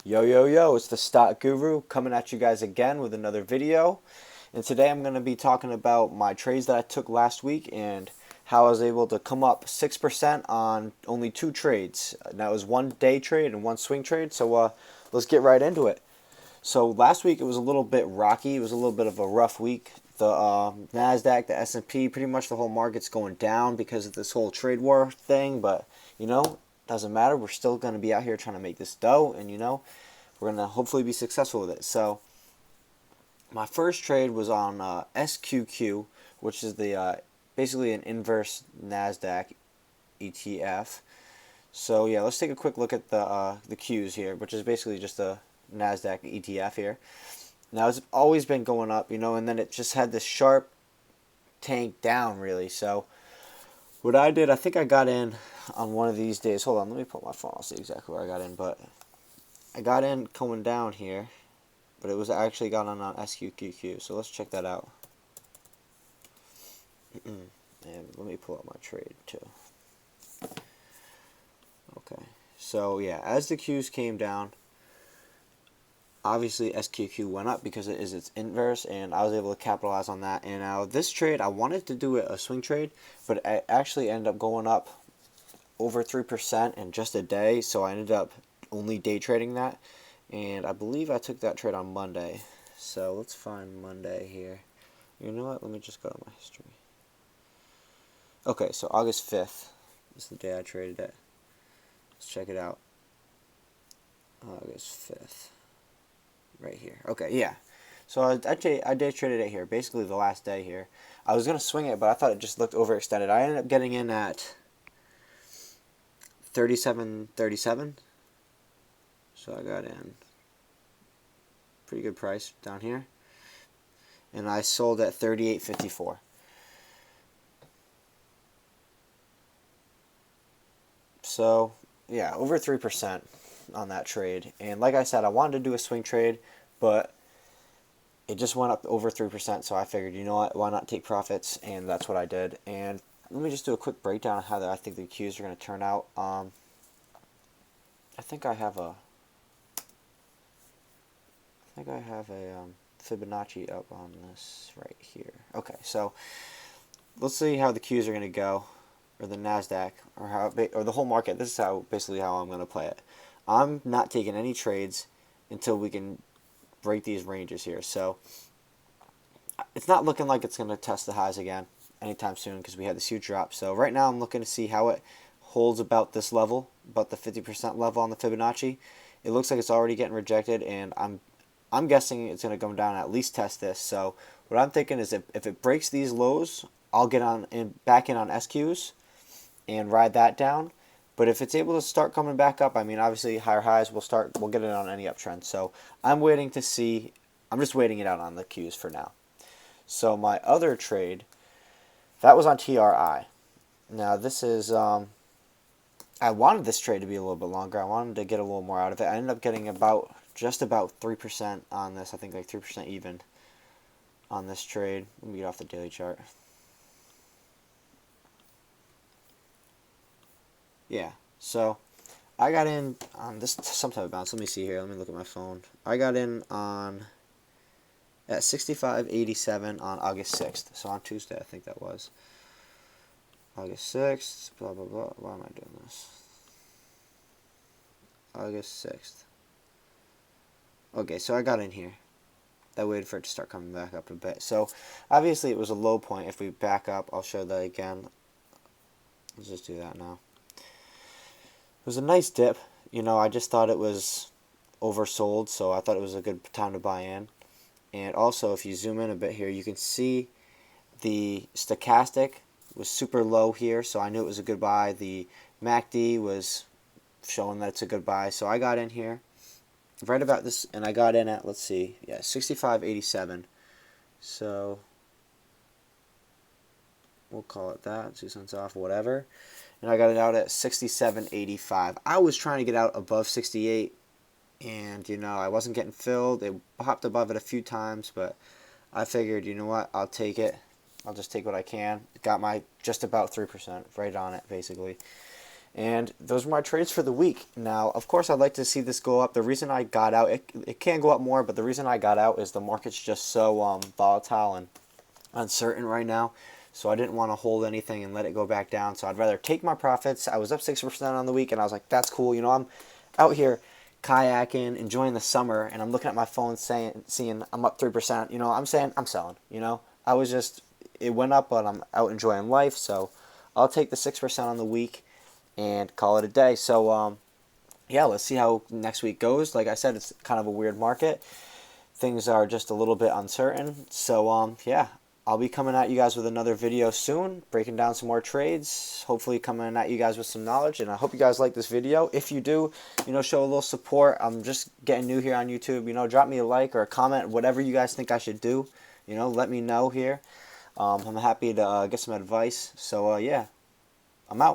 Yo, yo, yo, it's the Stock Guru coming at you guys again with another video. And today I'm going to be talking about my trades that I took last week and how I was able to come up 6% on only two trades. That was one day trade and one swing trade. So let's get right into it. So last week it was a little bit rocky. It was a little bit of a rough week. The Nasdaq, the S&P, pretty much the whole market's going down because of this whole trade war thing. But doesn't matter. We're still going to be out here trying to make this dough, and we're going to hopefully be successful with it. So my first trade was on SQQ, which is the basically an inverse Nasdaq ETF. So yeah, let's take a quick look at the Qs here, which is basically just a Nasdaq ETF here. Now it's always been going up, and then it just had this sharp tank down really. So what I did, I think I got in on one of these days. Hold on, let me put my phone. I'll see exactly where I got in, but I got in coming down here, but it was actually got on SQQQ. So let's check that out. And let me pull up my trade too. Okay, so yeah, as the Qs came down, obviously SQQ went up because it is its inverse, and I was able to capitalize on that. And now this trade, I wanted to do a swing trade, but it actually ended up going up over 3% in just a day, so I ended up only day trading that, and I believe I took that trade on Monday. So let's find Monday here. You know what? Let me just go to my history. Okay, so August 5th is the day I traded it. Let's check it out. August 5th. Right here. Okay, yeah. So I day traded it here, basically the last day here. I was going to swing it, but I thought it just looked overextended. I ended up getting in at 37.37. So I got in pretty good price down here. And I sold at 38.54. So, yeah, over 3% on that trade. And like I said, I wanted to do a swing trade, but it just went up over 3%, so I figured, you know what, why not take profits? And that's what I did. And let me just do a quick breakdown of how I think the Qs are going to turn out. I think I have a Fibonacci up on this right here. Okay, so let's see how the Qs are going to go, or the Nasdaq, or the whole market. This is basically how I'm going to play it. I'm not taking any trades until we can break these ranges here. So it's not looking like it's going to test the highs again anytime soon because we had this huge drop. So right now I'm looking to see how it holds about this level, about the 50% level on the Fibonacci. It looks like it's already getting rejected, and I'm guessing it's going to come down and at least test this. So what I'm thinking is if it breaks these lows, I'll get back in on SQs and ride that down. But if it's able to start coming back up, I mean, obviously higher highs, we'll get it on any uptrend. So I'm waiting to see. I'm just waiting it out on the Qs for now. So my other trade, that was on TRI. Now this is I wanted this trade to be a little bit longer. I wanted to get a little more out of it. I ended up getting just about 3% on this. I think like 3% even on this trade. Let me get off the daily chart. Yeah, so I got in on this some type of bounce. Let me see here. Let me look at my phone. I got in at 65.87 on August 6th. So on Tuesday, I think that was. August 6th, blah, blah, blah. Why am I doing this? August 6th. Okay, so I got in here. I waited for it to start coming back up a bit. So obviously it was a low point. If we back up, I'll show that again. Let's just do that now. It was a nice dip. I just thought it was oversold, so I thought it was a good time to buy in. And also, if you zoom in a bit here, you can see the stochastic was super low here, so I knew it was a good buy. The MACD was showing that it's a good buy, so I got in here right about this, and I got in at, let's see, yeah, 65.87. So we'll call it that, 2 cents off, whatever. And I got it out at 67.85. I was trying to get out above 68, and I wasn't getting filled. It hopped above it a few times, but I figured, you know what, I'll take it. I'll just take what I can. Got my just about 3%, right on it, basically. And those were my trades for the week. Now, of course, I'd like to see this go up. The reason I got out, it can go up more, but the reason I got out is the market's just so volatile and uncertain right now. So I didn't want to hold anything and let it go back down. So I'd rather take my profits. I was up 6% on the week, and I was like, that's cool. You know, I'm out here kayaking, enjoying the summer, and I'm looking at my phone seeing I'm up 3%. You know, I'm saying I'm selling. You know, it went up, but I'm out enjoying life. So I'll take the 6% on the week and call it a day. So yeah, let's see how next week goes. Like I said, it's kind of a weird market. Things are just a little bit uncertain. So yeah, I'll be coming at you guys with another video soon, breaking down some more trades, hopefully coming at you guys with some knowledge. And I hope you guys like this video. If you do, you know, show a little support. I'm just getting new here on YouTube. You know, drop me a like or a comment, whatever you guys think I should do. You know, let me know here. I'm happy to get some advice. So yeah,